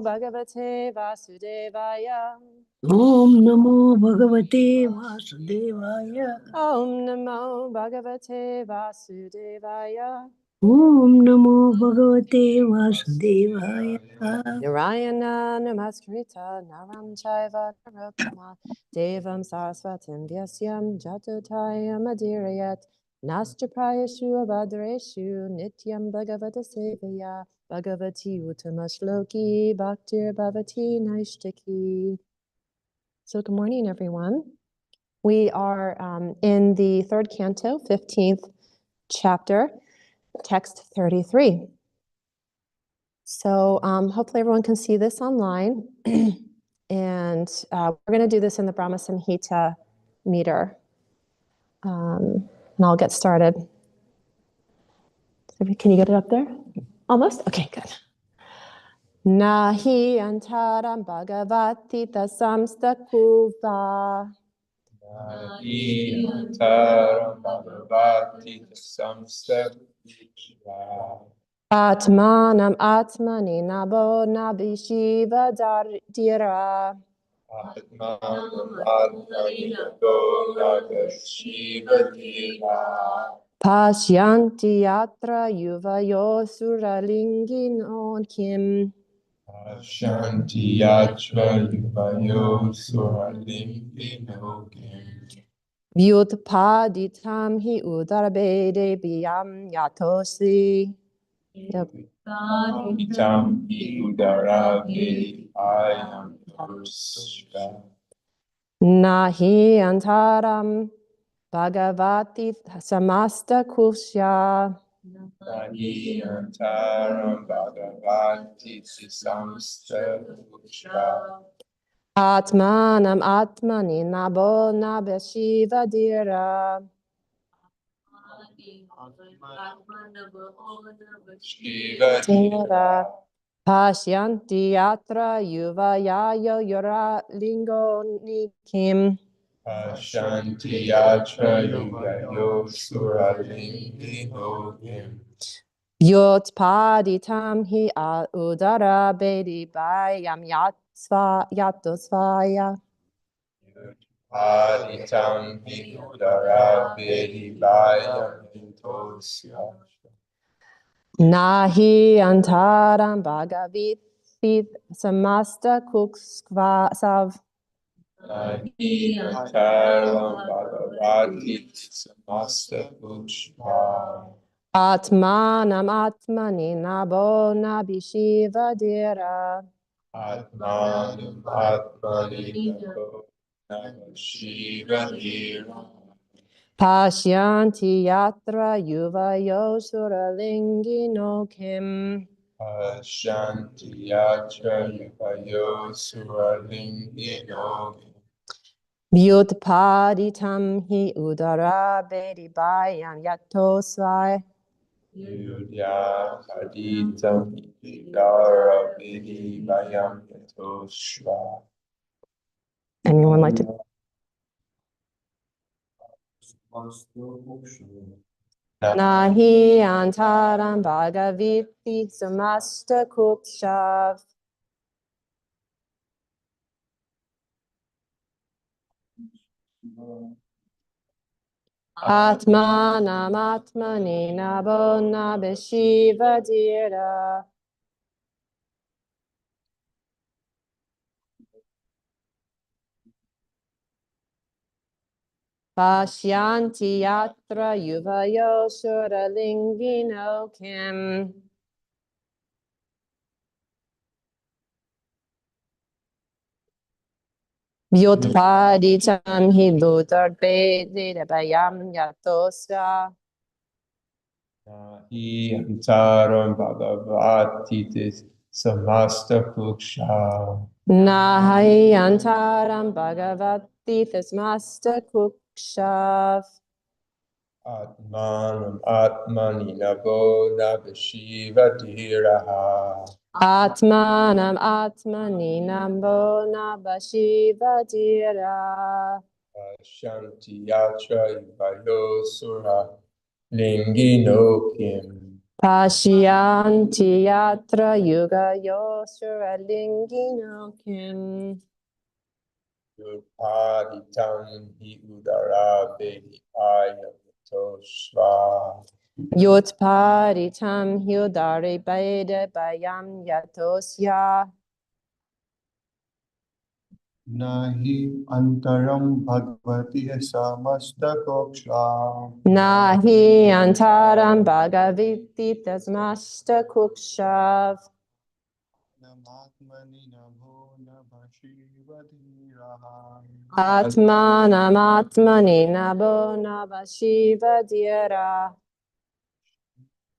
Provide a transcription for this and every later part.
Bhagavate Vasudevaya. Om Namo Bhagavate Vasudevaya. Om Namo Bhagavate Vasudevaya. Om Namo Bhagavate Vasudevaya. Narayana Namaskrita Naram Chaiva Narottama Devam Saraswatim Vyasyam Jatotayam Adirayat Nastra Prayashu Abhadreshu Nityam Bhagavata Sevaya Bhagavati Uttama Shloki Bhaktir Bhavati Naishtaki. So good morning, everyone. We are in the third canto, 15th chapter, text 33. So hopefully everyone can see this online. And we're going to do this in the Brahma Samhita meter. And I'll get started. Can you get it up there? Almost? Okay, good. Nahi antaram bhagavati tasamsta kuva. Nahi antaram bhagavati tasamsta kuva. Atmanam atmani nabo nabhishiva dira. Atmanam atmani nabo nabhishiva dira. Pashyanti yatra yuvayo suralingino kim. Shanti yatra yuvayo suralingino kim. Vyutpaditam hi udarbede biyam yatosi. Yep. Itam udarabe ayam tosha. Nahi antaram bhagavati samasta kushya. Nahi antaram bhagavati samsta kushya. Atmanam atmani nabo nabeshiva dira. Shiva Dira. Pashyanti yatra yuvayayo yora lingo nikim. Shanti yatra yuvayo suralingi hogim. Vyotpaditam hi udara bedi bayam yatosvaya. Aditam vidara vedi bayam intosya. Nahi antaram bhagavit samasta kukskva sav. Nahi antaram bhagavati samasta pushpa. Atmanam atmani nabo nabhishiva dira. Atmanam atmani namo Shiva dira. Pashyanti yatra yuvayo suralingino kim. Shanti yatra yuvayo suralingi hogim. Vyutpaditam hi udara bedi bayam yatosvai. Yudya aditam idara vedi bayam yatoshva. Anyone like to? Nahi antaram bhagaviti samasta kukshav. Atmanam atmani nabo nabeshiva dira. Pashyanti yatra yuvayo suralingino kim. Vyutpaditam hi ludarbede bayam yatosya. Nahi antaram bhagavati samasta puksha. Nahi antaram bhagavati tasmasta kukshav. Atmanam atmani nabo nabhishiva dhiraha. Atmanam atmani namo nabashiva dira. Shanti yatra yuvayo sura lingi no kim. Pashyanti yatra yuga yosuralingino kim. Yupaditam hi udara vedi ayamutosva. Yotparitam hyodare bede bayam yatosya. Nahi antaram bhagavati samasta koksha. Nahi antaram bhagaviti tasmasta kukshav. Namatmani namo nabhashivadhiraha. Atmanamatmani nabo nabashiva dhyara.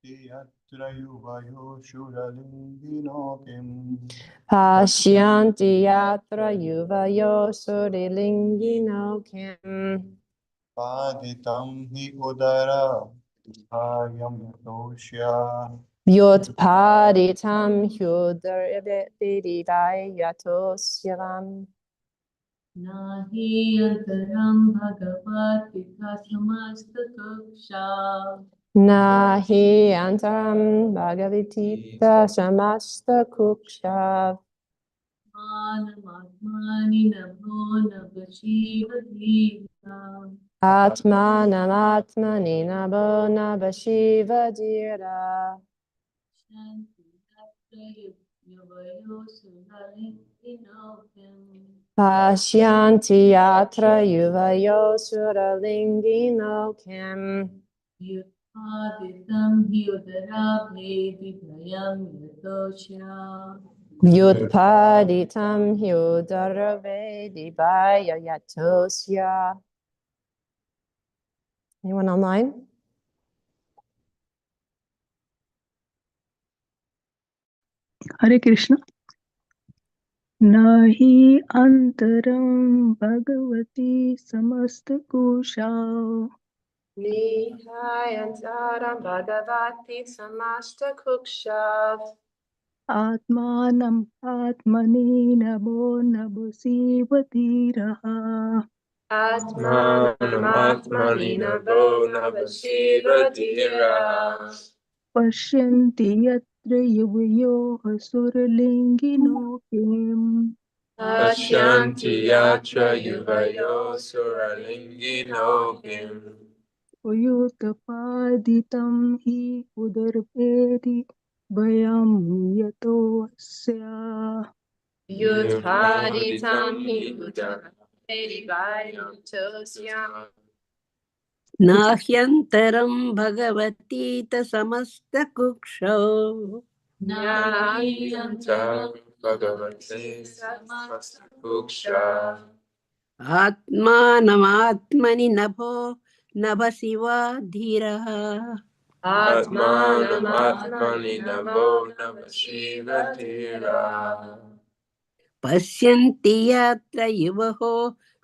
Yatra yuvayo shuralingino kim. Pashyanti yatra yuvayo surilingino kim. Paditam hi udara ayam yatosya. Yotpaditam hyudarvedidayatosyavam. Nahi antaram bhagavat pitha samasta kuksha. Nahi antaram bhagavitita samasta kukshav. Manamatmani nabho nabashiva dhira. Atmanamatmani nabo nabashiva dhyara. Shanti yatra yuvayo sulalinginokyam. Pashyanti yatra yuvayo suralingino kim. Yutpaditam hyudara bhedi bhayam yatosya. Yutpaditam hyudaravedi yatosya. Anyone online? Hare Krishna. Nahi antaram bhagavati samasta kusha. Nihayantaram bhagavati samasta kukshav. Atmanam atmani nabo nabasiva dhiraha. Atmanam nabo navashiva dhira. Pashyanti yatra yuvayoha suralingino kim. Pashyanti yatra yuvayo suralingino kim. Uyutapaditam hi udarvedi bhayam yatosya. Yutpaditam hyudaravedi yatosya. नाह्यन्तरं Bhagwati समस्तकुक्षौ Nayantaram Bhagavate samasta kuksha. आत्मानमात्मनि नभो नभसिवा धीरः Atmanam namo navashiva dhira. पश्यन्ति यत्र युवहो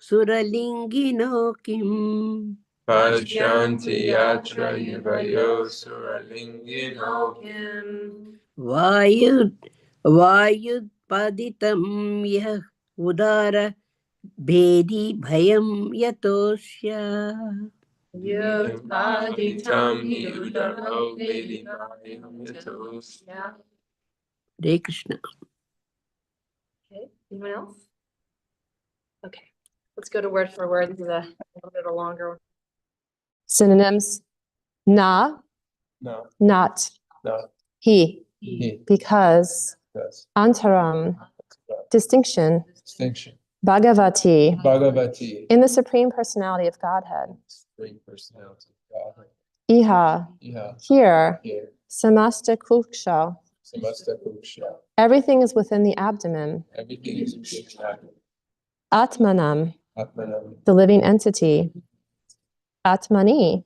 सुरलिङ्गिनो किम् Pashyanti yatra yuvayo suralingino kim. वायुत्पदितं यः उदार भेदी भयं यतोष्य Yutpaditam hi udaro vedi bhayam yatosya. Hare Krishna Okay, anyone else? Okay, let's go to word for word. This is a little bit of a longer one. Synonyms: na, No, not, no, he, he, because, yes. antaram, distinction, Distinction. bhagavati, Bhagavati, in the Supreme Personality of Godhead, Supreme Personality of God. iha, Iha, here, here, samasta kuksha, samasta kuksha. everything is within the abdomen, Everything is within atmanam, Atmanam, the living entity, atmani,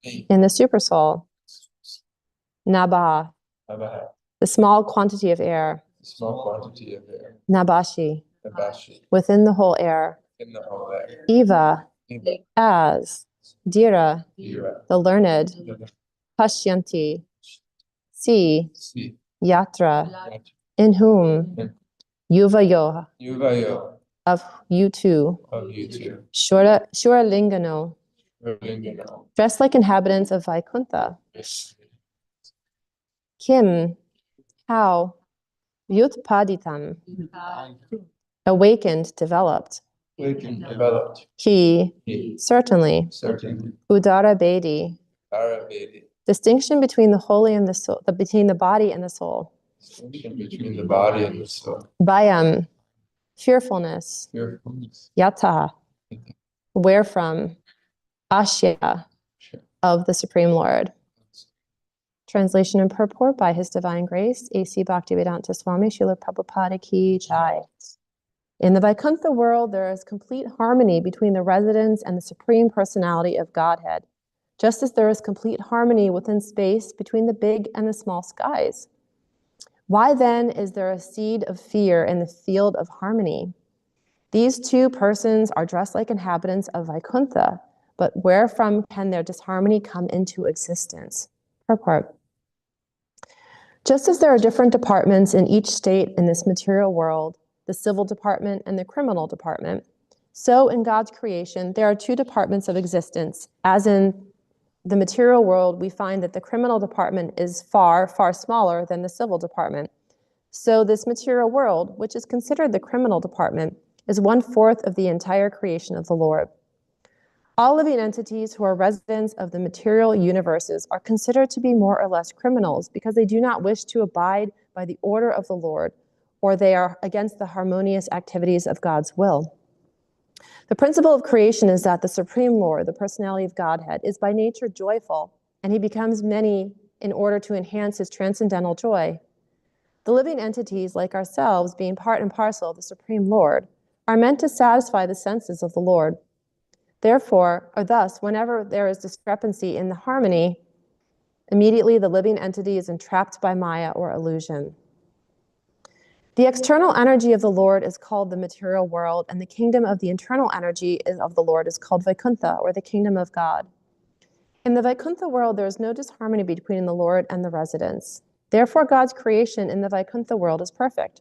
me, in the supersoul, nabha, Abaha, the small quantity of air, small quantity of air. nabashi, Nabashi, within the whole air, in the whole air. eva, Eva, as, dhira, Ira, the learned, pashyanti, see, Si, yatra, Yatra, in whom, In- yuvayoha, Yuvayo, of you two, of you two. shura lingano, Lingano. dressed like inhabitants of Vaikuntha, Kim, how, vyutpaditam, awakened, developed. Wakened, developed. He, He, certainly. certainly. Udara Bedi, Arabedi. distinction between the holy and the soul, between the body and the soul. Distinction between the body and the soul. Bayam, fearfulness. Fearfulness. Yata, where from. Ashya, Sure. of the Supreme Lord. Translation and purport by His Divine Grace, A.C. Bhaktivedanta Swami Srila Prabhupada Ki Jai. In the Vaikuntha world, there is complete harmony between the residents and the Supreme Personality of Godhead, just as there is complete harmony within space between the big and the small skies. Why then is there a seed of fear in the field of harmony? These two persons are dressed like inhabitants of Vaikuntha, but where from can their disharmony come into existence? Purport. Just as there are different departments in each state in this material world, the civil department and the criminal department, so in God's creation, there are two departments of existence. As in the material world, we find that the criminal department is far, far smaller than the civil department. So this material world, which is considered the criminal department, is 1/4 of the entire creation of the Lord. All living entities who are residents of the material universes are considered to be more or less criminals because they do not wish to abide by the order of the Lord, or they are against the harmonious activities of God's will. The principle of creation is that the Supreme Lord, the personality of Godhead, is by nature joyful, and he becomes many in order to enhance his transcendental joy. The living entities, like ourselves, being part and parcel of the Supreme Lord, are meant to satisfy the senses of the Lord. Therefore, or thus, whenever there is discrepancy in the harmony, immediately the living entity is entrapped by Maya or illusion. The external energy of the Lord is called the material world, and the kingdom of the internal energy of the Lord is called Vaikuntha, or the kingdom of God. In the Vaikuntha world, there is no disharmony between the Lord and the residents. Therefore, God's creation in the Vaikuntha world is perfect.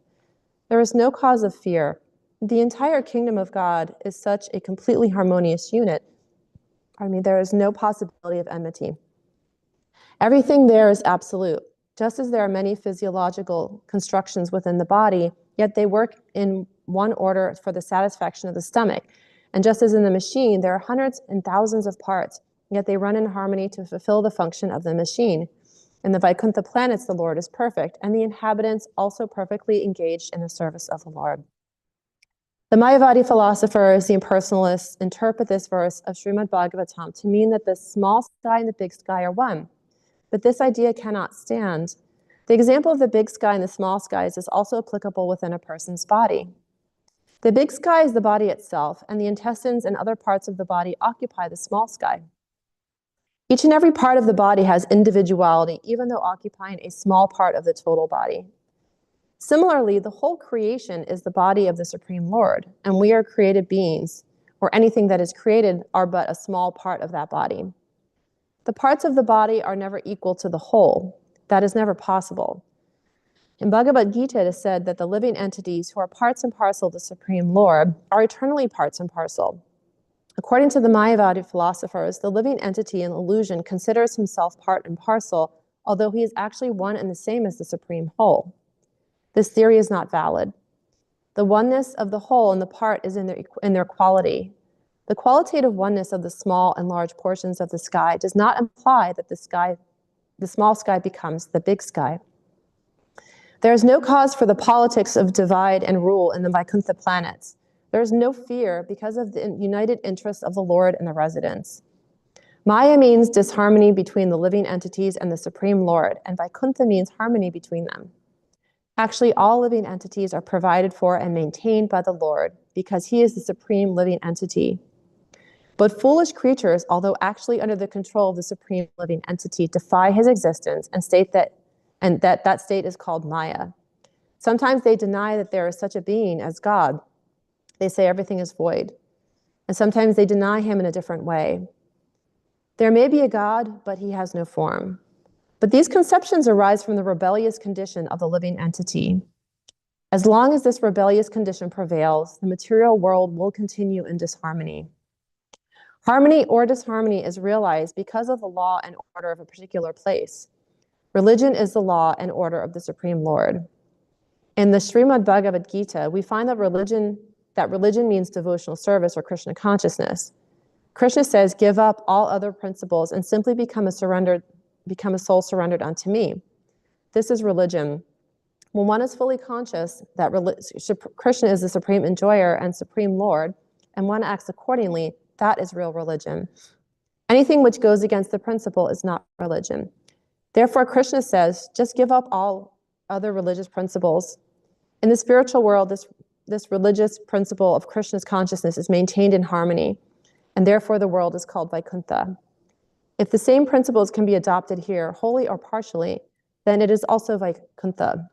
There is no cause of fear. The entire kingdom of God is such a completely harmonious unit. There is no possibility of enmity. Everything there is absolute. Just as there are many physiological constructions within the body, yet they work in one order for the satisfaction of the stomach. And just as in the machine, there are hundreds and thousands of parts, yet they run in harmony to fulfill the function of the machine. In the Vaikuntha planets, the Lord is perfect, and the inhabitants also perfectly engaged in the service of the Lord. The Mayavadi philosophers, the impersonalists, interpret this verse of Srimad Bhagavatam to mean that the small sky and the big sky are one. But this idea cannot stand. The example of the big sky and the small skies is also applicable within a person's body. The big sky is the body itself, and the intestines and other parts of the body occupy the small sky. Each and every part of the body has individuality, even though occupying a small part of the total body. Similarly, the whole creation is the body of the Supreme Lord, and we are created beings, or anything that is created are but a small part of that body. The parts of the body are never equal to the whole. That is never possible. In Bhagavad Gita, it is said that the living entities who are parts and parcel of the Supreme Lord are eternally parts and parcel. According to the Mayavadi philosophers, the living entity in illusion considers himself part and parcel, although he is actually one and the same as the Supreme Whole. This theory is not valid. The oneness of the whole and the part is in their quality. The qualitative oneness of the small and large portions of the sky does not imply that the small sky becomes the big sky. There is no cause for the politics of divide and rule in the Vaikuntha planets. There is no fear because of the united interests of the Lord and the residents. Maya means disharmony between the living entities and the Supreme Lord, and Vaikuntha means harmony between them. Actually, all living entities are provided for and maintained by the Lord because he is the supreme living entity. But foolish creatures, although actually under the control of the supreme living entity, defy his existence and state that state is called Maya. Sometimes they deny that there is such a being as God. They say everything is void. And sometimes they deny him in a different way. There may be a God, but he has no form. But these conceptions arise from the rebellious condition of the living entity. As long as this rebellious condition prevails, the material world will continue in disharmony. Harmony or disharmony is realized because of the law and order of a particular place. Religion is the law and order of the Supreme Lord. In the Srimad Bhagavad Gita, we find that religion means devotional service or Krishna consciousness. Krishna says, give up all other principles and simply become a soul surrendered unto me. This is religion. When one is fully conscious that Krishna is the supreme enjoyer and supreme Lord, and one acts accordingly, that is real religion. Anything which goes against the principle is not religion. Therefore, Krishna says, just give up all other religious principles. In the spiritual world, this religious principle of Krishna's consciousness is maintained in harmony, and therefore the world is called Vaikuntha. If the same principles can be adopted here, wholly or partially, then it is also Vaikuntha.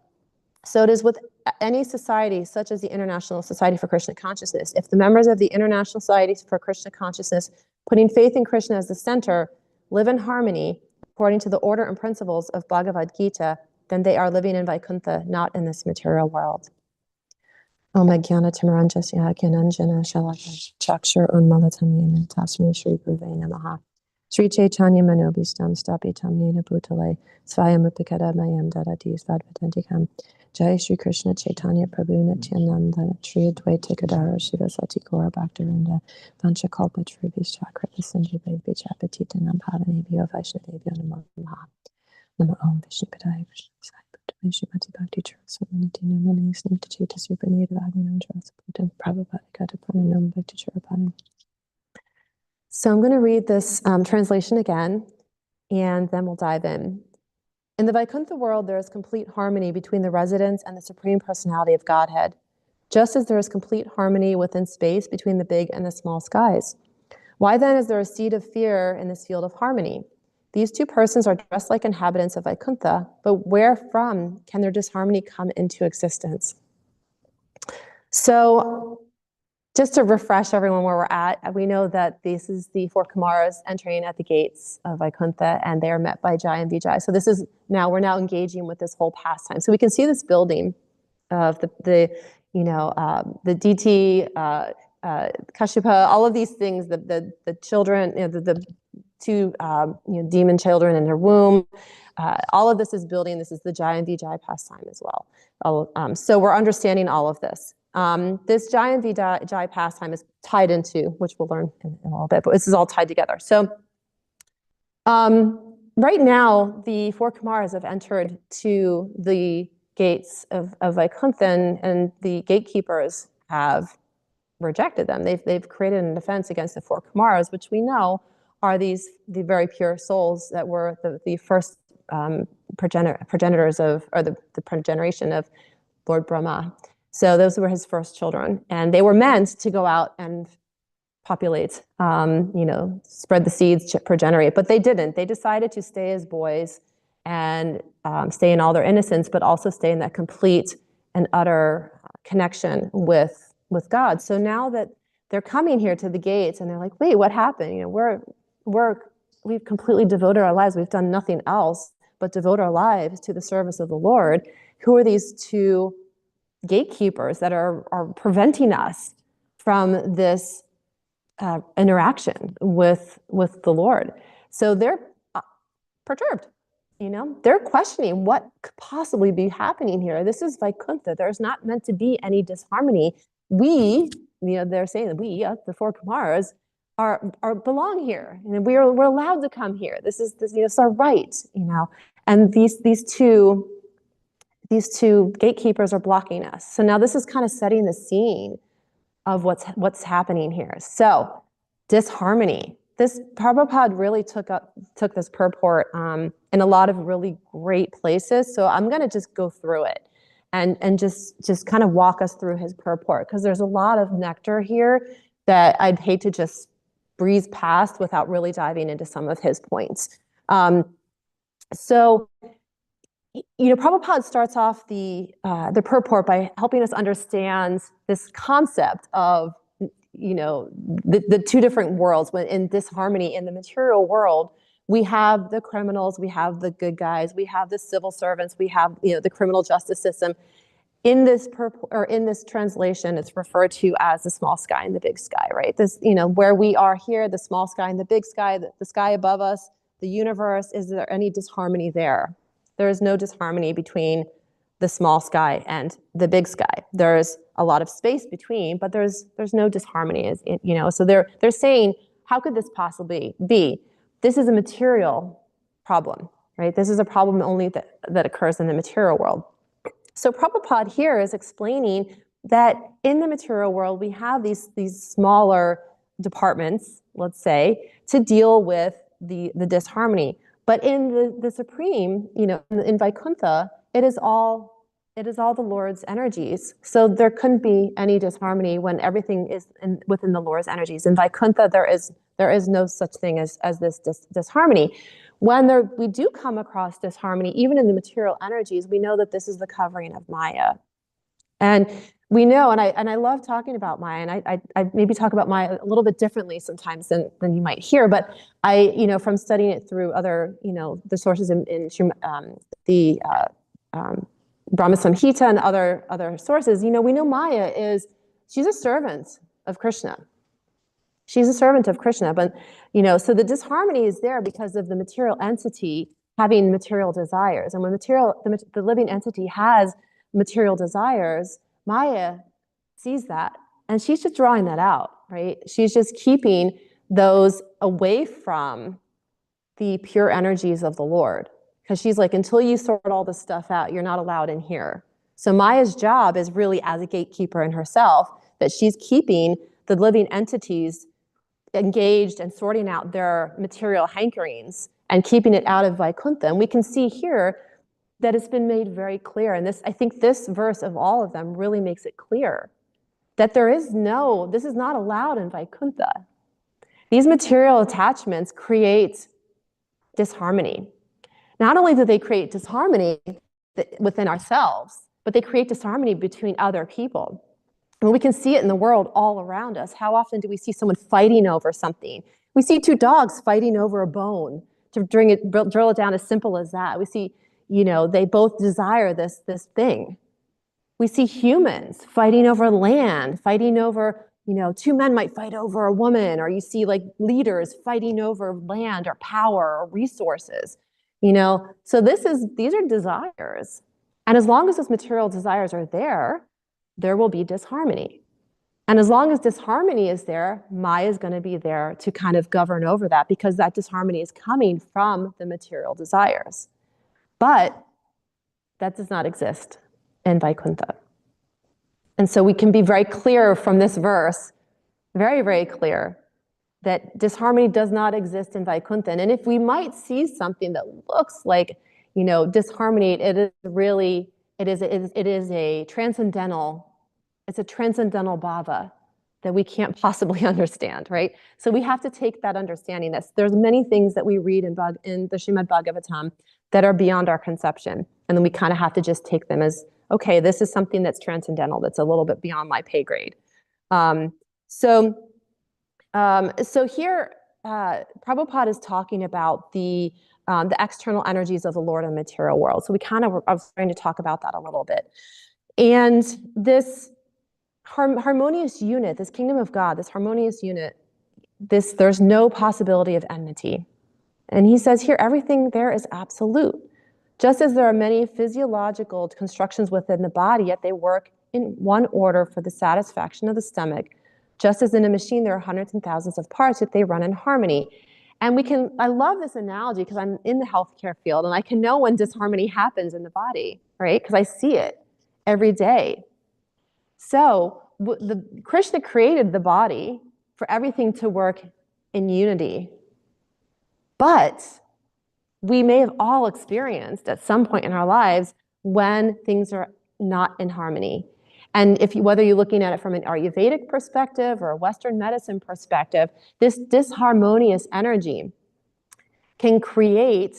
So it is with any society, such as the International Society for Krishna Consciousness. If the members of the International Society for Krishna Consciousness, putting faith in Krishna as the center, live in harmony according to the order and principles of Bhagavad Gita, then they are living in Vaikuntha, not in this material world. Om Jnana Timaranjasya Gyananjana Shalaka Chakshur Unmalatam Yena Tasmai Shri Guruve Namaha Sri Chaitanya Manobhistam Stapitam Yena Bhutale Svayamupikada Mayam Dadati Svadvatantikam Jai Shri Krishna Chaitanya Prabhu Nityananda Shri Advaita Gadara Shiva Sati Gaura Bhaktarinda Vanchakalpa Tribhis Chakrita Sanjiva Vichapatita Nampavane Vaishnavebhyo Namaha Nama Om Vishnu Padaya Krishna Sai Bhutame Shrimati Bhakti Charasamaniti Namani Snigta Cheta Supanita Vagnam Charasaputam Prabhupada Katapanam Bhakti Charapanam. So I'm going to read this translation again, and then we'll dive in. In the Vaikuntha world, there is complete harmony between the residents and the Supreme Personality of Godhead, just as there is complete harmony within space between the big and the small skies. Why then is there a seed of fear in this field of harmony? These two persons are dressed like inhabitants of Vaikuntha, but where from can their disharmony come into existence? So, just to refresh everyone where we're at, we know that this is the four Kumaras entering at the gates of Vaikuntha, and they are met by Jai and Vijay. So we're now engaging with this whole pastime. So we can see this building of the DT, Kashyapa, all of these things, the children, the two demon children in her womb. All of this is building. This is the Jai and Vijay pastime as well. So we're understanding all of this. This Jai and Vijay pastime is tied into, which we'll learn in a little bit, but this is all tied together. So right now, the four Kumaras have entered to the gates of Vaikuntha, and the gatekeepers have rejected them. They've created a defense against the four Kumaras, which we know are the very pure souls that were the first progenitors of, or the progeneration of Lord Brahma. So those were his first children, and they were meant to go out and populate, spread the seeds, progenerate, but they didn't. They decided to stay as boys and stay in all their innocence, but also stay in that complete and utter connection with God. So now that they're coming here to the gates, and they're like, wait, what happened? We've completely devoted our lives. We've done nothing else but devote our lives to the service of the Lord. Who are these two gatekeepers that are preventing us from this interaction with the Lord? So they're perturbed. They're questioning what could possibly be happening here. This is Vaikuntha. There's not meant to be any disharmony. They're saying that we, the four Kumaras, are belong here, and we're allowed to come here. This is our right, And these two gatekeepers are blocking us. So now this is kind of setting the scene of what's happening here. So disharmony. This Prabhupada really took this purport in a lot of really great places. So I'm going to just go through it and just kind of walk us through his purport, because there's a lot of nectar here that I'd hate to just breeze past without really diving into some of his points. So Prabhupada starts off the purport by helping us understand this concept of the two different worlds. When in disharmony in the material world, we have the criminals, we have the good guys, we have the civil servants, we have the criminal justice system. In this translation, it's referred to as the small sky and the big sky, right? This where we are here, the small sky and the big sky, the sky above us, the universe. Is there any disharmony there? There is no disharmony between the small sky and the big sky. There's a lot of space between, but there's no disharmony, so they're saying, how could this possibly be? This is a material problem, right? This is a problem only that occurs in the material world. So Prabhupada here is explaining that in the material world, we have these smaller departments, let's say, to deal with the disharmony. But in the Supreme, in Vaikuntha, it is all the Lord's energies. So there couldn't be any disharmony when everything is within the Lord's energies. In Vaikuntha, there is no such thing as this disharmony. When we do come across disharmony, even in the material energies, we know that this is the covering of Maya. And we know, and I love talking about Maya, and I maybe talk about Maya a little bit differently sometimes than you might hear, but from studying it through other, the sources in the Brahma Samhita and other sources, we know Maya she's a servant of Krishna. She's a servant of Krishna, but, so the disharmony is there because of the material entity having material desires. And when the living entity has material desires, Maya sees that, and she's just drawing that out, right? She's just keeping those away from the pure energies of the Lord. Because she's like, until you sort all this stuff out, you're not allowed in here. So Maya's job is really as a gatekeeper in herself, that she's keeping the living entities engaged and sorting out their material hankerings and keeping it out of Vaikuntha. And we can see here that it's been made very clear. And I think this verse of all of them really makes it clear that this is not allowed in Vaikuntha. These material attachments create disharmony. Not only do they create disharmony within ourselves, but they create disharmony between other people. And we can see it in the world all around us. How often do we see someone fighting over something? We see two dogs fighting over a bone, to drill it down as simple as that. We see, they both desire this thing. We see humans fighting over land, fighting over, two men might fight over a woman, or you see like leaders fighting over land or power or resources. So these are desires. And as long as those material desires are there will be disharmony. And as long as disharmony is there, Maya is going to be there to kind of govern over that, because that disharmony is coming from the material desires. But that does not exist in Vaikuntha. And so we can be very clear from this verse, very, very clear, that disharmony does not exist in Vaikuntha. And if we might see something that looks like, disharmony, it is a transcendental bhava that we can't possibly understand, right? So we have to take that understanding that there's many things that we read in the Srimad Bhagavatam that are beyond our conception. And then we kind of have to just take them as, okay, this is something that's transcendental, that's a little bit beyond my pay grade. So here, Prabhupada is talking about the external energies of the Lord in the material world. So we kind of are starting to talk about that a little bit. And this harmonious unit, this kingdom of God, this harmonious unit, there's no possibility of enmity. And he says here, everything there is absolute. Just as there are many physiological constructions within the body, yet they work in one order for the satisfaction of the stomach. Just as in a machine, there are hundreds and thousands of parts, yet they run in harmony. And I love this analogy because I'm in the healthcare field, and I can know when disharmony happens in the body, right? Because I see it every day. So Krishna created the body for everything to work in unity. But we may have all experienced at some point in our lives when things are not in harmony. And whether you're looking at it from an Ayurvedic perspective or a Western medicine perspective, this disharmonious energy can create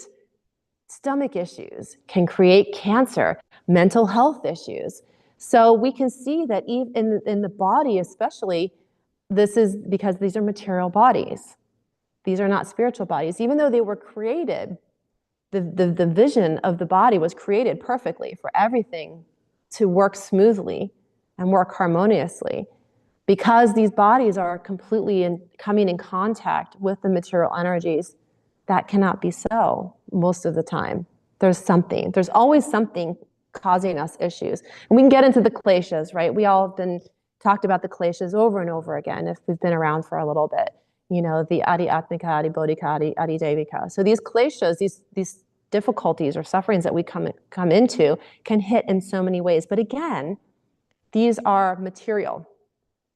stomach issues, can create cancer, mental health issues. So we can see that even in the body especially, this is because these are material bodies. These are not spiritual bodies. Even though they were created, the vision of the body was created perfectly for everything to work smoothly and work harmoniously. Because these bodies are completely coming in contact with the material energies, that cannot be so most of the time. there's something. There's always something causing us issues. And we can get into the kleshas, right? We all have been talked about the kleshas over and over again if we've been around for a little bit. You know, the adi atmika, adi bodhika, adi devika. So these kleshas, these difficulties or sufferings that we come into can hit in so many ways. But again, these are material.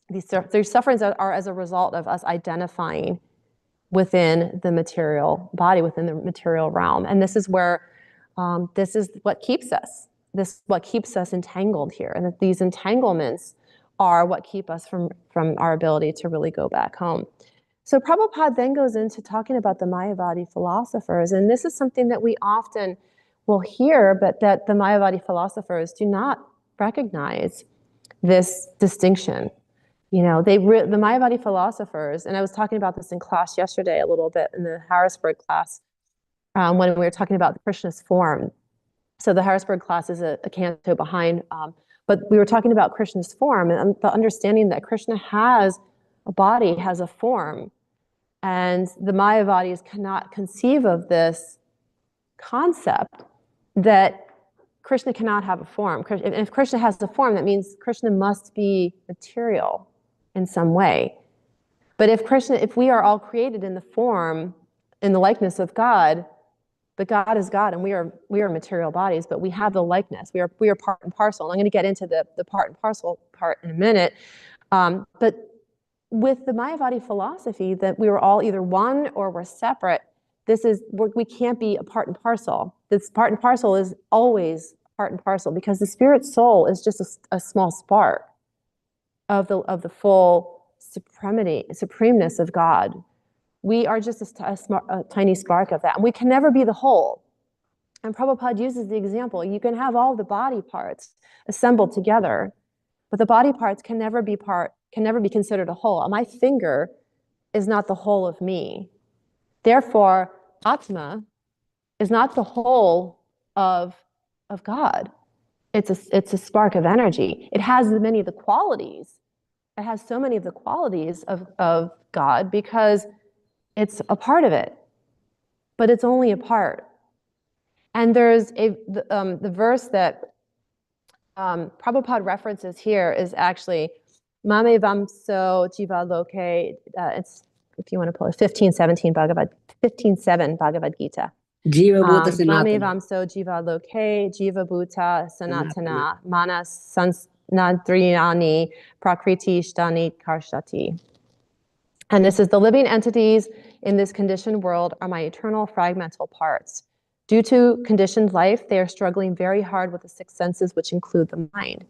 These sufferings are as a result of us identifying within the material body, within the material realm. And this is where, this is what keeps us. This is what keeps us entangled here. And that these entanglements are what keep us from our ability to really go back home. So Prabhupada then goes into talking about the Mayavadi philosophers. And this is something that we often will hear, but that the Mayavadi philosophers do not recognize this distinction. You know, the Mayavadi philosophers, and I was talking about this in class yesterday a little bit in the Harrisburg class, when we were talking about Krishna's form. So the Harrisburg class is a canto behind, but we were talking about Krishna's form and the understanding that Krishna has a body, has a form. And the Mayavadis cannot conceive of this concept that Krishna cannot have a form. If Krishna has a form, that means Krishna must be material in some way. But if we are all created in the form, in the likeness of God, but God is God and we are material bodies, but we have the likeness. We are part and parcel. And I'm going to get into the part and parcel part in a minute. But with the Mayavadi philosophy that we were all either one or we're separate, we can't be a part and parcel. This part and parcel is always part and parcel because the spirit soul is just a small spark of the full supremeness of God. We are just a tiny spark of that. And we can never be the whole. And Prabhupada uses the example, you can have all the body parts assembled together, but the body parts can never be considered a whole. My finger is not the whole of me. Therefore, Atma is not the whole of God. It's a spark of energy. It has many of the qualities. It has so many of the qualities of God because it's a part of it, but it's only a part. And there's the verse that Prabhupada references here is actually Mame Vamso Jiva Loke. It's, if you want to pull it, 15:7 Bhagavad Gita. Jiva Bhuta Mame Sanatana. Vamso Jiva Loke Jiva Bhuta Sanatana Manas Sansnadriyani Prakriti Shtani Karshati. And this is the living entities in this conditioned world are my eternal fragmental parts. Due to conditioned life, they are struggling very hard with the six senses, which include the mind.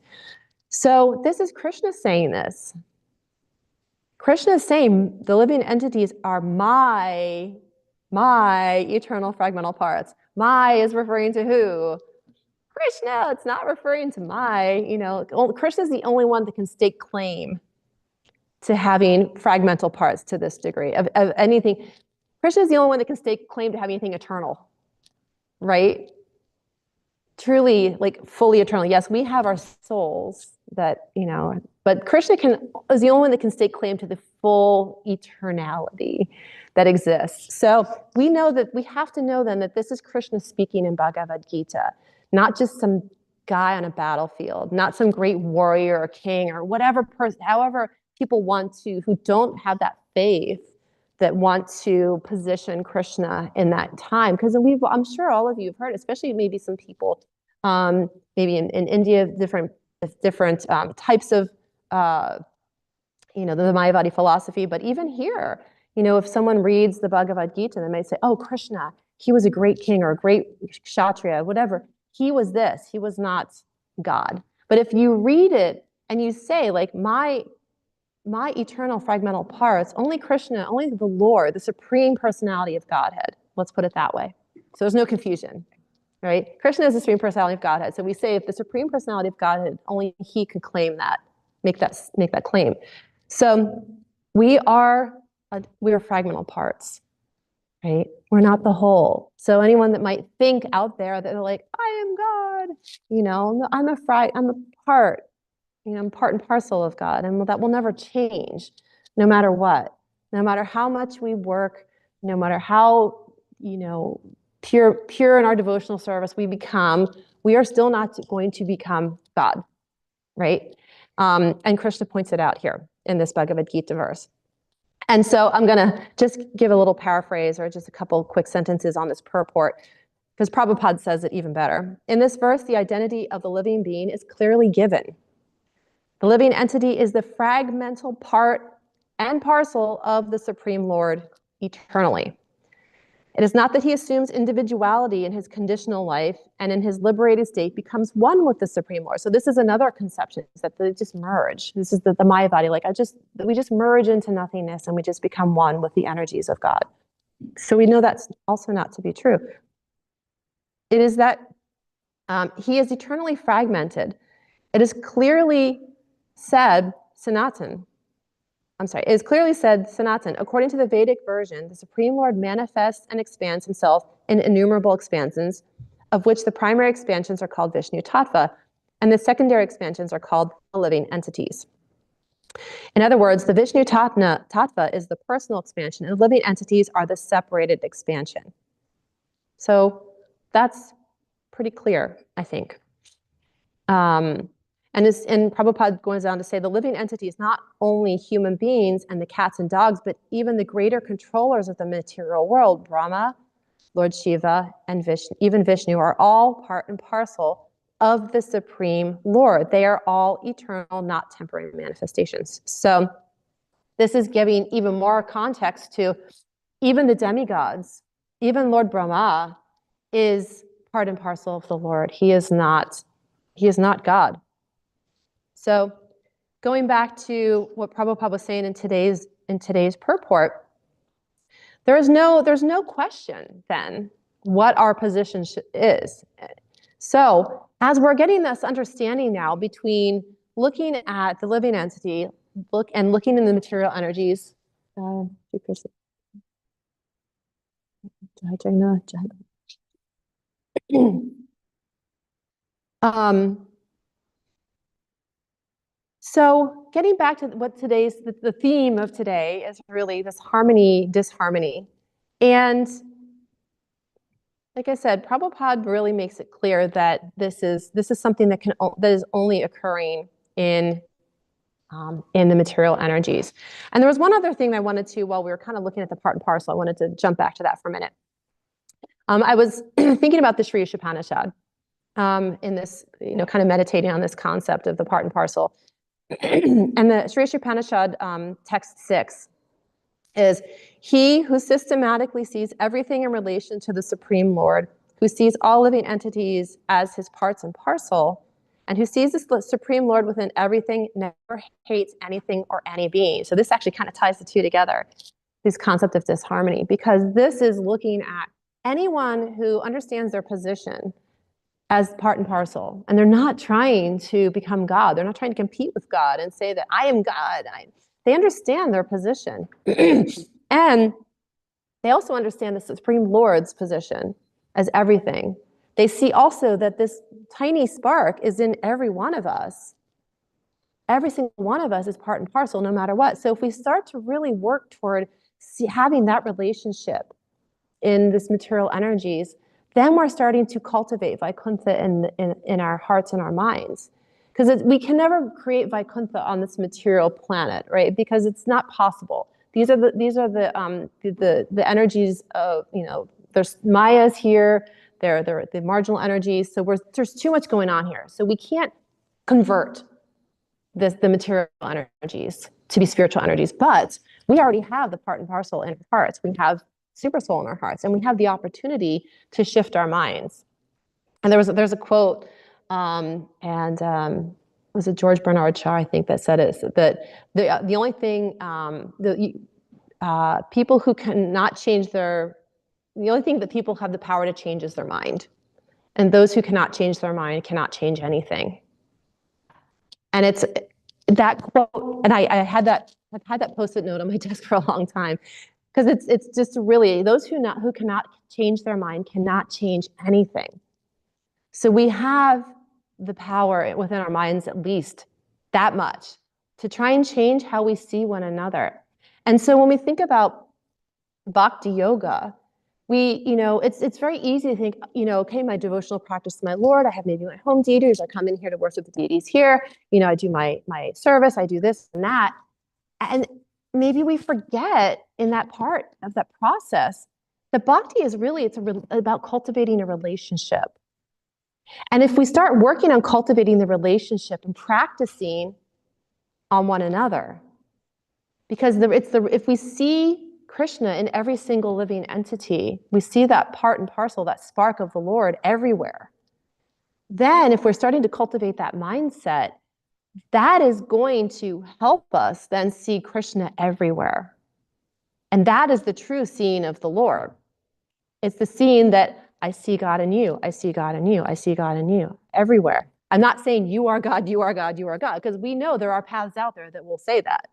So this is Krishna saying this. Krishna is saying the living entities are my eternal fragmental parts. My is referring to who? Krishna. It's not referring to Krishna is the only one that can stake claim to having fragmental parts to this degree of anything. Krishna is the only one that can stake claim to having anything eternal, right? Truly, like fully eternal. Yes, we have our souls that, but Krishna is the only one that can stake claim to the full eternality that exists. So we know that we have to know then that this is Krishna speaking in Bhagavad Gita, not just some guy on a battlefield, not some great warrior or king or whatever person, however people who don't have that faith, that want to position Krishna in that time. Because I'm sure all of you have heard, especially maybe some people, maybe in India, different types of, the Mayavadi philosophy. But even here, if someone reads the Bhagavad Gita, they might say, oh, Krishna, he was a great king or a great kshatriya, whatever. He was this, he was not God. But if you read it and you say, like, my eternal fragmental parts, only Krishna, only the Lord, the supreme personality of Godhead. Let's put it that way. So there's no confusion, right? Krishna is the supreme personality of Godhead. So we say if the supreme personality of Godhead, only he could claim that, make that claim. So we are fragmental parts, right? We're not the whole. So anyone that might think out there that they're like, I am God, I'm a part. I'm part and parcel of God, and that will never change, no matter what. No matter how much we work, no matter how, pure in our devotional service, we are still not going to become God, right? And Krishna points it out here in this Bhagavad Gita verse. And so I'm going to just give a little paraphrase or just a couple quick sentences on this purport, because Prabhupada says it even better. In this verse, the identity of the living being is clearly given. The living entity is the fragmental part and parcel of the Supreme Lord eternally. It is not that he assumes individuality in his conditional life and in his liberated state becomes one with the Supreme Lord. So this is another conception, is that they just merge. This is the Mayavadi, like we just merge into nothingness and we just become one with the energies of God. So we know that's also not to be true. It is that he is eternally fragmented. It is clearly said Sanatan. It is clearly said Sanatan. According to the Vedic version, the Supreme Lord manifests and expands himself in innumerable expansions, of which the primary expansions are called Vishnu Tattva, and the secondary expansions are called living entities. In other words, the Vishnu Tattva is the personal expansion, and the living entities are the separated expansion. So that's pretty clear, I think. And Prabhupada goes on to say the living entity is not only human beings and the cats and dogs, but even the greater controllers of the material world, Brahma, Lord Shiva, and even Vishnu are all part and parcel of the Supreme Lord. They are all eternal, not temporary manifestations. So this is giving even more context to even the demigods. Even Lord Brahma is part and parcel of the Lord. He is not God. So going back to what Prabhupada was saying in today's purport, there's no question then what our position is. So as we're getting this understanding now between looking at the living entity looking in the material energies, so getting back to what the theme of today is really this harmony, disharmony. And like I said, Prabhupada really makes it clear that this is something that is only occurring in the material energies. And there was one other thing I wanted to, while we were kind of looking at the part and parcel, I wanted to jump back to that for a minute. I was thinking about the Sri Upanishad in this, kind of meditating on this concept of the part and parcel. And the Sri Upanishad text 6 is, he who systematically sees everything in relation to the Supreme Lord, who sees all living entities as his parts and parcel, and who sees the Supreme Lord within everything, never hates anything or any being. So this actually kind of ties the two together, this concept of disharmony, because this is looking at anyone who understands their position as part and parcel, and they're not trying to become God. They're not trying to compete with God and say that I am God. They understand their position. And they also understand the Supreme Lord's position as everything. They see also that this tiny spark is in every one of us. Every single one of us is part and parcel, no matter what. So if we start to really work toward having that relationship in this material energies, then we're starting to cultivate Vaikuntha in our hearts and our minds. Because we can never create Vaikuntha on this material planet, right? Because it's not possible. These are the energies of, there's Mayas here, they're the marginal energies. So there's too much going on here. So we can't convert the material energies to be spiritual energies. But we already have the part and parcel in our hearts. We have super soul in our hearts, and we have the opportunity to shift our minds. And there's a quote, was it George Bernard Shaw, I think, that said it, that the only thing people who cannot change the only thing that people have the power to change is their mind, and those who cannot change their mind cannot change anything. And it's that quote, and I've had that Post-it note on my desk for a long time. Because it's just really, those who cannot change their mind cannot change anything. So we have the power within our minds, at least that much, to try and change how we see one another. And so when we think about Bhakti Yoga, It's very easy to think, okay, my devotional practice to my Lord, I have maybe my home deities, I come in here to worship the deities here, I do my service, I do this and that. And maybe we forget in that part of that process that bhakti is really, about cultivating a relationship. And if we start working on cultivating the relationship and practicing on one another, because if we see Krishna in every single living entity, we see that part and parcel, that spark of the Lord everywhere. Then if we're starting to cultivate that mindset, that is going to help us then see Krishna everywhere. And that is the true seeing of the Lord. It's the seeing that I see God in you, I see God in you, I see God in you, everywhere. I'm not saying you are God, you are God, you are God, because we know there are paths out there that will say that.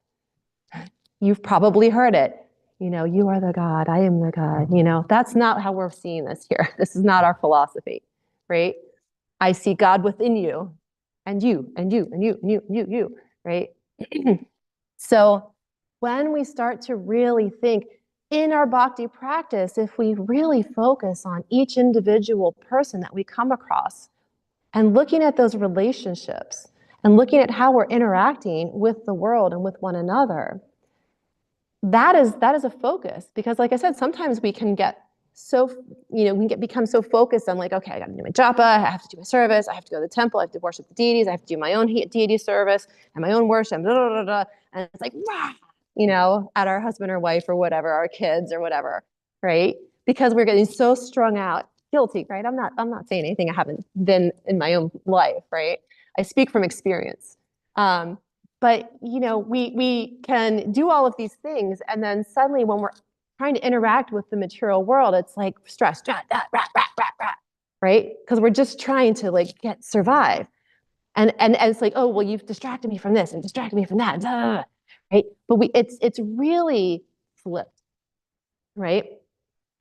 You've probably heard it. You are the God, I am the God. That's not how we're seeing this here. This is not our philosophy, right? I see God within you, and you, and you, and you, and you, and you, right? So when we start to really think in our bhakti practice, if we really focus on each individual person that we come across and looking at those relationships and looking at how we're interacting with the world and with one another, that is a focus. Because like I said, sometimes we can get so, become so focused on like, okay, I got to do my japa, I have to do my service, I have to go to the temple, I have to worship the deities, I have to do my own deity service and my own worship, blah, blah, blah, blah. And it's like, rah, at our husband or wife or whatever, our kids or whatever, right? Because we're getting so strung out, guilty, right? I'm not saying anything I haven't been in my own life, right? I speak from experience. But we can do all of these things, and then suddenly when we're trying to interact with the material world, it's like stress, right? Because we're just trying to like survive, and it's like, oh well, you've distracted me from this and distracted me from that, right? But it's really flipped, right?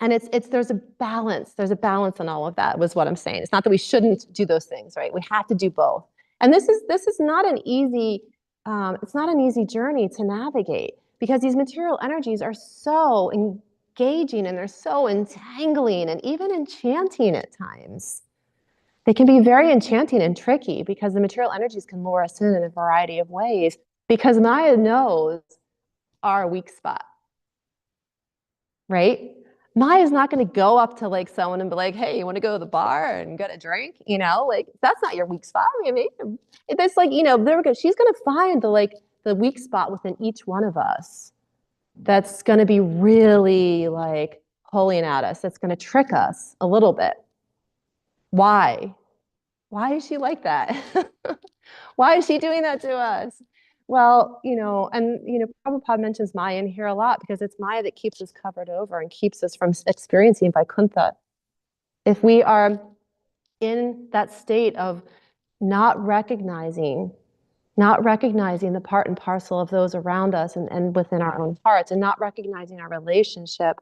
And there's a balance. There's a balance in all of that, was what I'm saying. It's not that we shouldn't do those things, right? We have to do both. And this is not an easy. It's not an easy journey to navigate, because these material energies are so engaging and they're so entangling and even enchanting at times. They can be very enchanting and tricky because the material energies can lure us in a variety of ways, because Maya knows our weak spot, right? Maya's not going to go up to like someone and be like, hey, you want to go to the bar and get a drink? Like that's not your weak spot. I mean, it's like, she's going to find the weak spot within each one of us that's going to be really like pulling at us. That's going to trick us a little bit. Why? Why is she like that? Why is she doing that to us? Well, Prabhupada mentions Maya in here a lot, because it's Maya that keeps us covered over and keeps us from experiencing Vaikuntha. If we are in that state of not recognizing the part and parcel of those around us and within our own hearts, and not recognizing our relationship,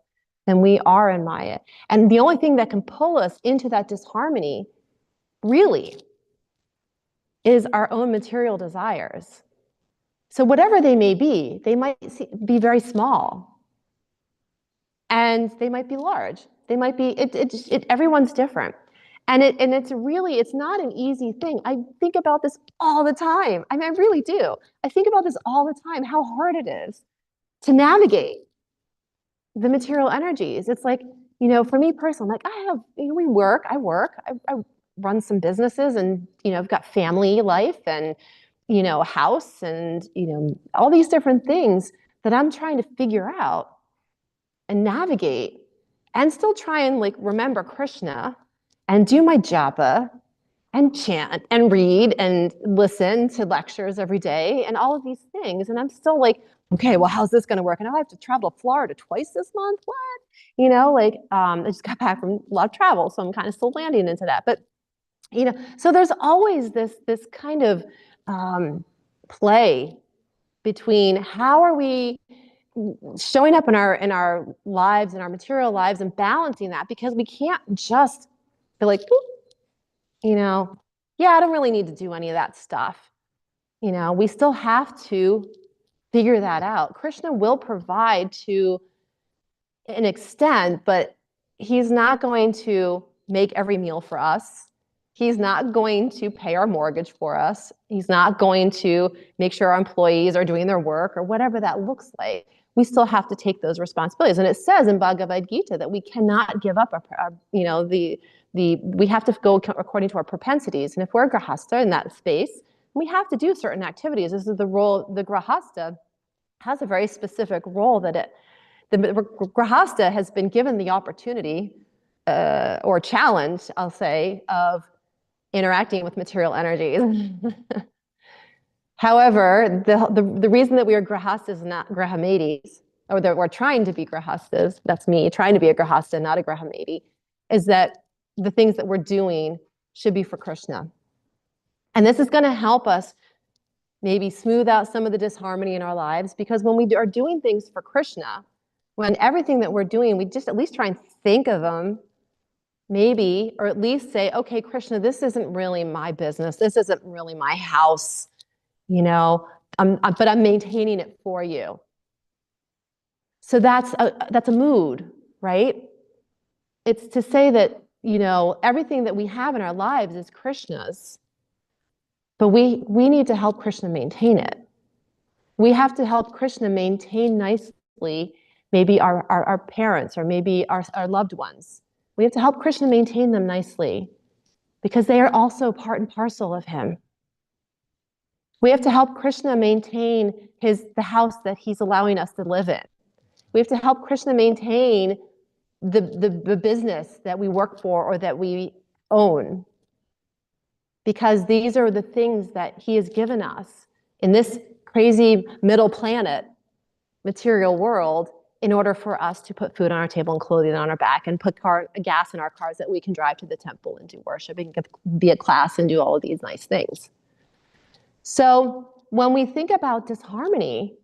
then we are in Maya. And the only thing that can pull us into that disharmony, really, is our own material desires. So whatever they may be, they might be very small, and they might be large. They might be, everyone's different. And it's not an easy thing. I think about this all the time. I mean, I really do. I think about this all the time, how hard it is to navigate the material energies. It's like, for me personally, like I work, I run some businesses, and, I've got family life and, a house and, all these different things that I'm trying to figure out and navigate, and still try and like remember Krishna and do my japa and chant and read and listen to lectures every day and all of these things. And I'm still like, okay, well, how's this going to work? And I have to travel to Florida twice this month. What? I just got back from a lot of travel, so I'm kind of still landing into that. But, so there's always this kind of play between how are we showing up in our lives, in our material lives, and balancing that, because we can't just be like, yeah, I don't really need to do any of that stuff. We still have to figure that out. Krishna will provide to an extent, but he's not going to make every meal for us. He's not going to pay our mortgage for us. He's not going to make sure our employees are doing their work or whatever that looks like. We still have to take those responsibilities. And it says in Bhagavad Gita that we cannot give up we have to go according to our propensities. And if we're a grahastha in that space, we have to do certain activities. This is the role. The grahastha has a very specific role the grahastha has been given the opportunity or challenge, I'll say, of interacting with material energies. However, the reason that we are grahastas, not grahamedis, or that we're trying to be grahastas, that's me trying to be a grahasta, not a grahamedi, is that the things that we're doing should be for Krishna. And this is going to help us maybe smooth out some of the disharmony in our lives, because when we are doing things for Krishna, when everything that we're doing, we just at least try and think of them, maybe, or at least say, okay, Krishna, this isn't really my business. This isn't really my house, but I'm maintaining it for you. So that's a mood, right? It's to say that, everything that we have in our lives is Krishna's, but we need to help Krishna maintain it. We have to help Krishna maintain nicely, maybe our parents or maybe our loved ones. We have to help Krishna maintain them nicely because they are also part and parcel of him. We have to help Krishna maintain the house that he's allowing us to live in. We have to help Krishna maintain the business that we work for or that we own, because these are the things that he has given us in this crazy middle planet material world in order for us to put food on our table and clothing on our back and put gas in our cars that we can drive to the temple and do worship and be at class and do all of these nice things. So when we think about disharmony,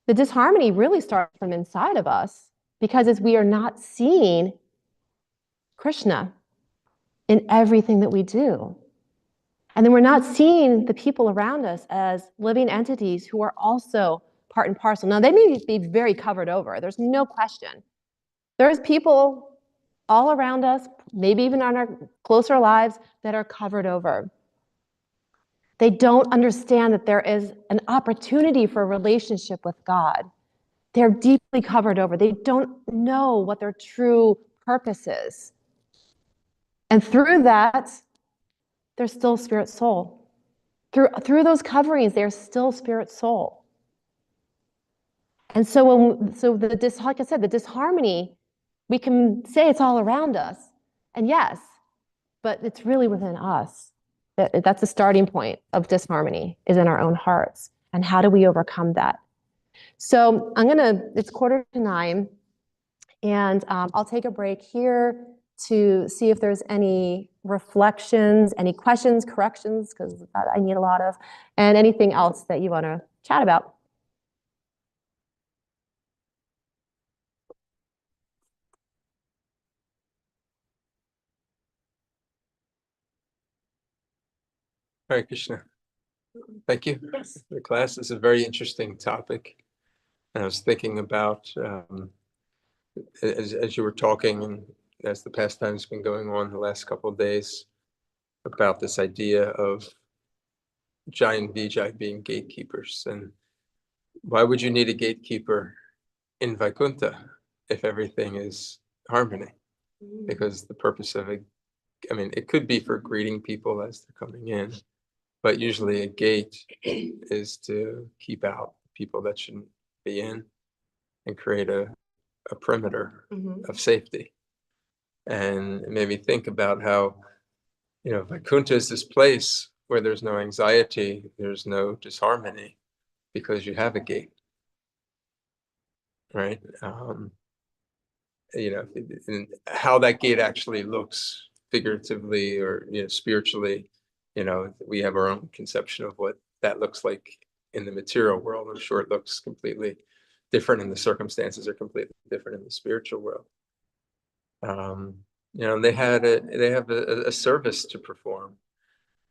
the disharmony really starts from inside of us, because as we are not seeing Krishna in everything that we do. And then we're not seeing the people around us as living entities who are also part and parcel. Now, they may be very covered over. There's no question. There's people all around us, maybe even on our closer lives, that are covered over. They don't understand that there is an opportunity for a relationship with God. They're deeply covered over. They don't know what their true purpose is. And through that, they're still spirit soul. Through those coverings, they're still spirit soul. And so like I said, the disharmony, we can say it's all around us. And yes, but it's really within us. That's the starting point of disharmony, is in our own hearts. And how do we overcome that? So it's 8:45, and I'll take a break here to see if there's any reflections, any questions, corrections, because I need a lot of, and anything else that you want to chat about. Hare Krishna. Thank you. Yes. The class is a very interesting topic. And I was thinking about, as you were talking, and as the pastime's been going on the last couple of days, about this idea of Jai and Vijay being gatekeepers. And why would you need a gatekeeper in Vaikuntha if everything is harmony? Because the purpose of it could be for greeting people as they're coming in, but usually a gate is to keep out people that shouldn't be in and create a perimeter of safety. And it made me think about how, Vaikuntha is this place where there's no anxiety, there's no disharmony, because you have a gate, right? And how that gate actually looks figuratively or spiritually, we have our own conception of what that looks like in the material world. I'm sure it looks completely different, and the circumstances are completely different in the spiritual world. They have a service to perform,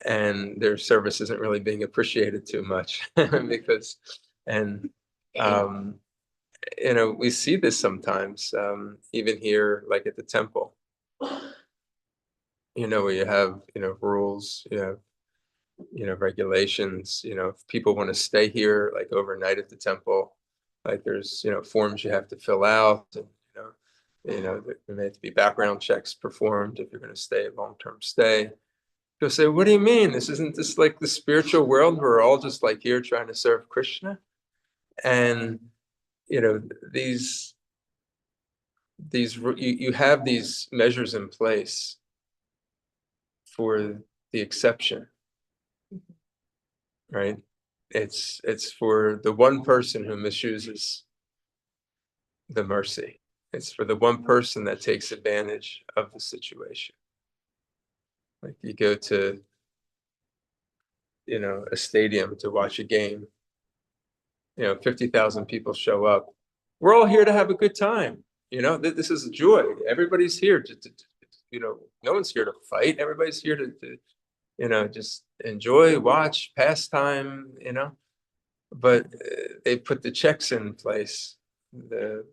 and their service isn't really being appreciated too much because we see this sometimes, even here, like at the temple, where you have, rules, you have, regulations, if people want to stay here, like overnight at the temple, like there's, forms you have to fill out, and, there may have to be background checks performed if you're going to stay a long-term stay. People say, what do you mean? Isn't this like the spiritual world? We're all just like here trying to serve Krishna. And, these you have these measures in place for the exception, right? It's for the one person who misuses the mercy. It's for the one person that takes advantage of the situation. Like you go to, a stadium to watch a game, 50,000 people show up. We're all here to have a good time. This is a joy. Everybody's here no one's here to fight. Everybody's here to just enjoy, watch, pastime, but they put the checks in place, the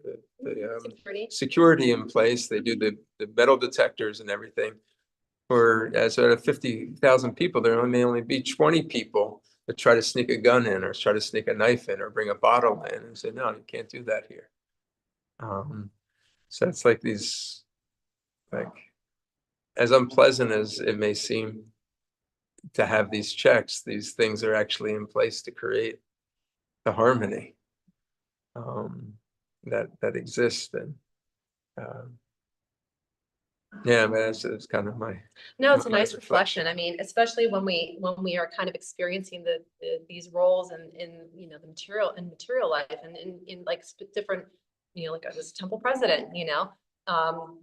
security in place. They do the metal detectors and everything. As out of 50,000 people, there may only be 20 people that try to sneak a gun in or try to sneak a knife in or bring a bottle in, and say, no, you can't do that here. So it's like these, like, as unpleasant as it may seem to have these checks, these things are actually in place to create the harmony that exists. And yeah, but it's kind of my. No, it's a my nice reflection. I mean, especially when we are kind of experiencing these roles in the material life and in like different, like as temple president,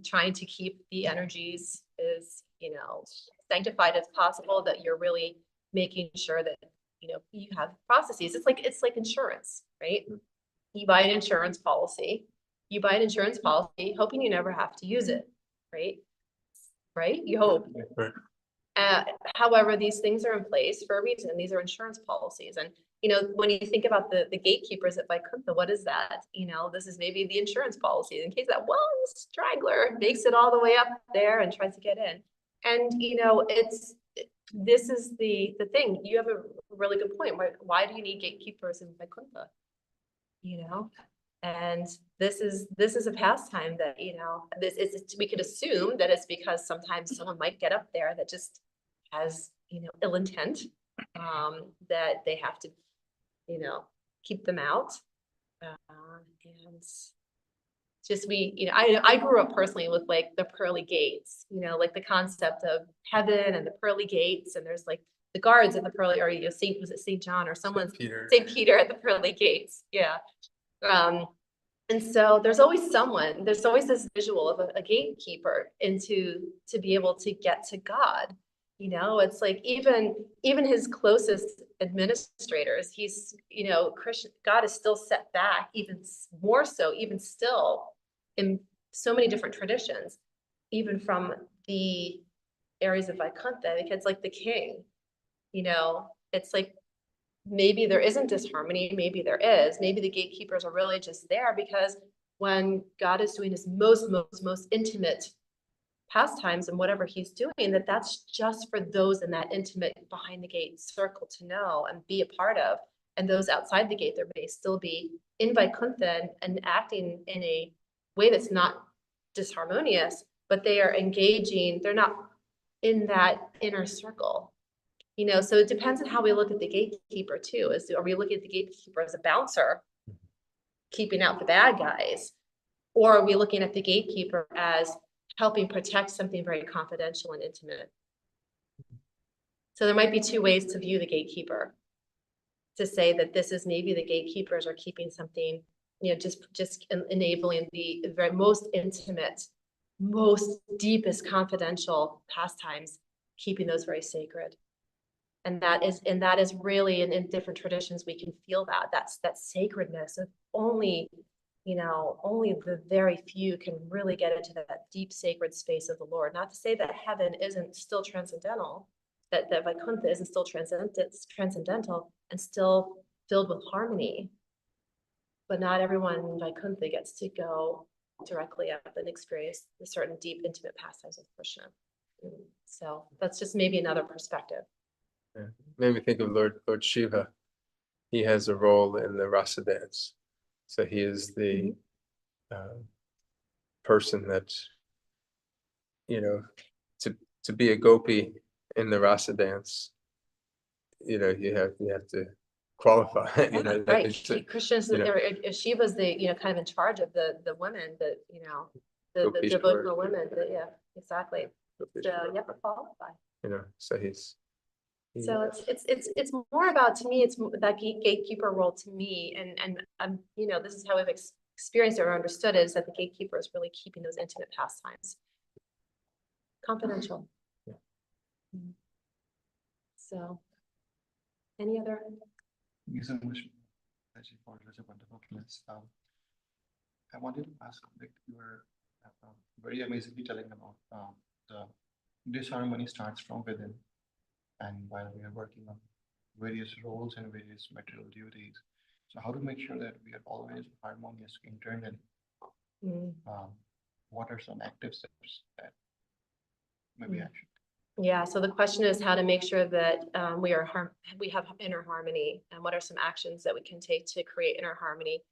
trying to keep the energies as, sanctified as possible, that you're really making sure that, you have processes. It's like insurance, right? You buy an insurance policy, hoping you never have to use it, right? Right? You hope. However, these things are in place for a reason. These are insurance policies. And, when you think about the gatekeepers at Vaikuntha, what is that? This is maybe the insurance policy in case that one straggler makes it all the way up there and tries to get in. And, this is the thing. You have a really good point. Why do you need gatekeepers in Vaikuntha? And this is a pastime that, we could assume that it's because sometimes someone might get up there that just has, ill intent, that they have to, keep them out. And just I grew up personally with like the pearly gates, like the concept of heaven and the pearly gates, and there's like the guards at the pearly, or was it St. John or someone's St. Peter at the pearly gates. Yeah. And so there's always this visual of a gatekeeper to be able to get to God. It's like even his closest administrators, he's, Christian, God is still set back, even more so, even still in so many different traditions, even from the areas of Vaikuntha, because like the king, it's like, maybe there isn't disharmony, maybe there is, maybe the gatekeepers are really just there because when God is doing his most intimate pastimes and whatever he's doing, that's just for those in that intimate behind the gate circle to know and be a part of. And those outside the gate, there may still be in Vaikuntha and acting in a way that's not disharmonious, but they are engaging, they're not in that inner circle. So it depends on how we look at the gatekeeper too. Are we looking at the gatekeeper as a bouncer, keeping out the bad guys? Or are we looking at the gatekeeper as helping protect something very confidential and intimate? So there might be two ways to view the gatekeeper. To say that this is maybe the gatekeepers are keeping something, just enabling the very most intimate, most deepest confidential pastimes, keeping those very sacred. And that is really in different traditions, we can feel that sacredness of only the very few can really get into that deep sacred space of the Lord. Not to say that heaven isn't still transcendental, that Vaikuntha isn't still transcendental and still filled with harmony. but not everyone in Vaikuntha gets to go directly up and experience the certain deep, intimate pastimes of Krishna. So that's just maybe another perspective. Yeah. Made me think of Lord Shiva. He has a role in the rasa dance. So he is the person that, to be a gopi in the rasa dance, you have to qualify. Right. it's Krishna's or Shiva's the kind of in charge of the women, the Gopishwar. devotional women. Yeah, exactly. So you have to qualify. So he's. So it's more about, to me, it's that gatekeeper role to me, and this is how we've experienced it or understood it, is that the gatekeeper is really keeping those intimate pastimes confidential. Yeah. So, any other? Thank you so much, Raji, for such a wonderful class. I wanted to ask, you were very amazingly telling about the disharmony starts from within, and while we are working on various roles and various material duties, so how to make sure that we are always harmonious internally? What are some active steps that maybe I should? Yeah, so the question is how to make sure that we have inner harmony, and what are some actions that we can take to create inner harmony?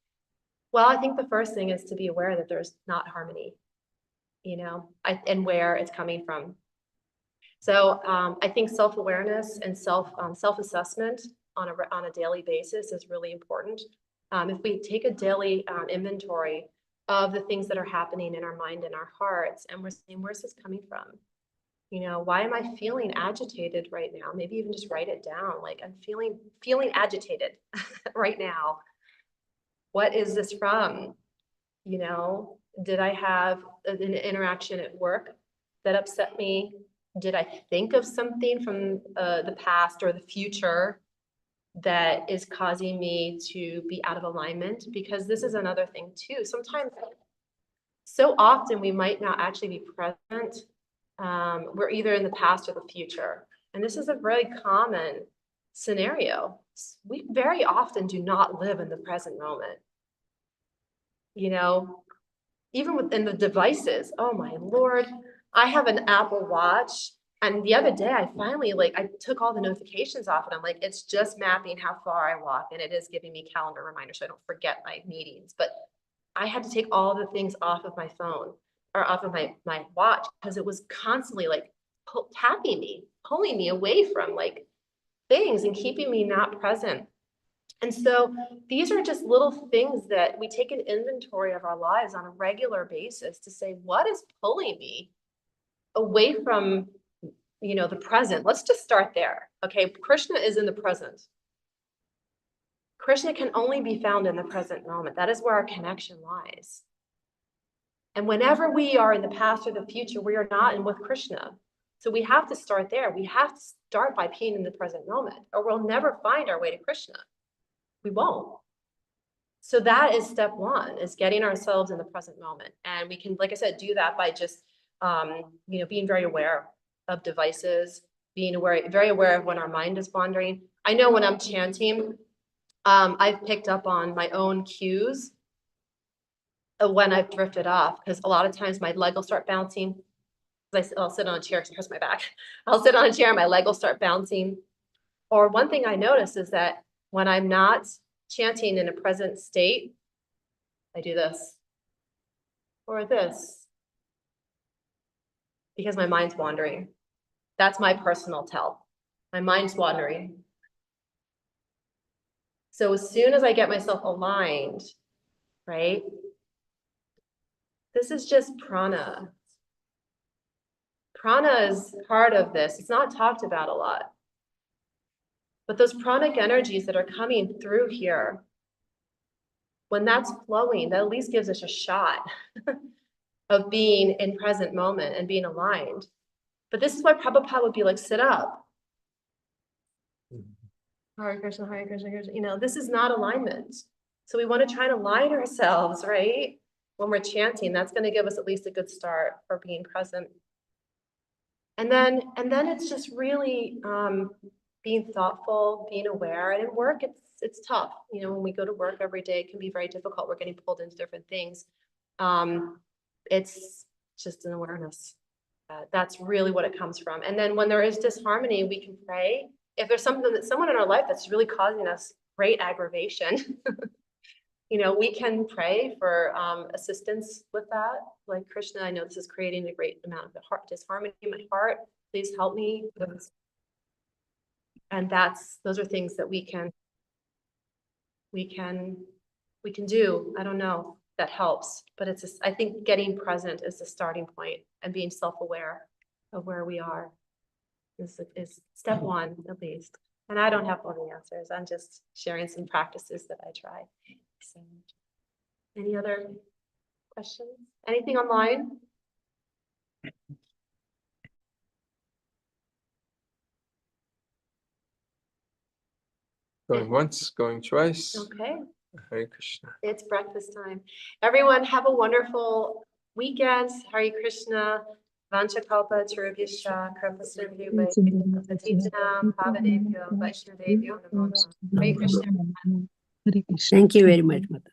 Well, I think the first thing is to be aware that there's not harmony, and where it's coming from. So I think self-awareness and self-assessment on a daily basis is really important. If we take a daily inventory of the things that are happening in our mind and our hearts, and we're saying, where's this coming from? Why am I feeling agitated right now? Maybe even just write it down. Like, I'm feeling agitated right now. What is this from? Did I have an interaction at work that upset me? Did I think of something from the past or the future that is causing me to be out of alignment? Because this is another thing too. Sometimes, so often we might not actually be present. We're either in the past or the future. And this is a very common scenario. We very often do not live in the present moment. Even within the devices, oh my Lord, I have an Apple Watch. And the other day I finally, I took all the notifications off, and I'm like, it's just mapping how far I walk. And it is giving me calendar reminders so I don't forget my meetings. But I had to take all the things off of my phone or off of my watch, because it was constantly tapping me, pulling me away from things and keeping me not present. And so these are just little things that we take an inventory of our lives on a regular basis to say, what is pulling me away from, the present? Let's just start there. Okay, Krishna is in the present. Krishna can only be found in the present moment. That is where our connection lies. And whenever we are in the past or the future, we are not in with Krishna. So we have to start there. We have to start by being in the present moment, or we'll never find our way to Krishna. We won't. So that is step one, is getting ourselves in the present moment. And we can, like I said, do that by just, being very aware of devices, being very aware of when our mind is wandering. I know when I'm chanting, I've picked up on my own cues of when I've drifted off, because a lot of times my leg will start bouncing. I'll sit on a chair because it hurts my back. I'll sit on a chair and my leg will start bouncing. Or one thing I notice is that when I'm not chanting in a present state, I do this or this, because my mind's wandering. That's my personal tell. My mind's wandering. So as soon as I get myself aligned, right? This is just prana. Prana is part of this. It's not talked about a lot. But those pranic energies that are coming through here, when that's flowing, that at least gives us a shot of being in present moment and being aligned. But this is why Prabhupada would be like, sit up. Hare Krishna, Hare Krishna, Krishna. This is not alignment. So we want to try to align ourselves, right? When we're chanting, that's going to give us at least a good start for being present. And then it's just really being thoughtful, being aware. And in work, it's tough. You know, when we go to work every day, it can be very difficult. We're getting pulled into different things. It's just an awareness. That's really what it comes from. And then when there is disharmony, we can pray. If there's someone in our life that's really causing us great aggravation, you know, we can pray for assistance with that. Like, Krishna, I know this is creating a great amount of disharmony in my heart. Please help me. And those are things that we can do. I don't know, that helps, but I think getting present is the starting point, and being self-aware of where we are is step one, at least. And I don't have all the answers. I'm just sharing some practices that I try. So, any other questions? Anything online? Going once, going twice. Okay, Hare Krishna. it's breakfast time. Everyone have a wonderful weekend. Hare Krishna. Vanchakalpa Tarubhyascha Kripasindhu Patitanam Pavanebhyo Vaishnavebhyo Namo Namaha. Hare Krishna. Hare Krishna. Thank you very much, Mother.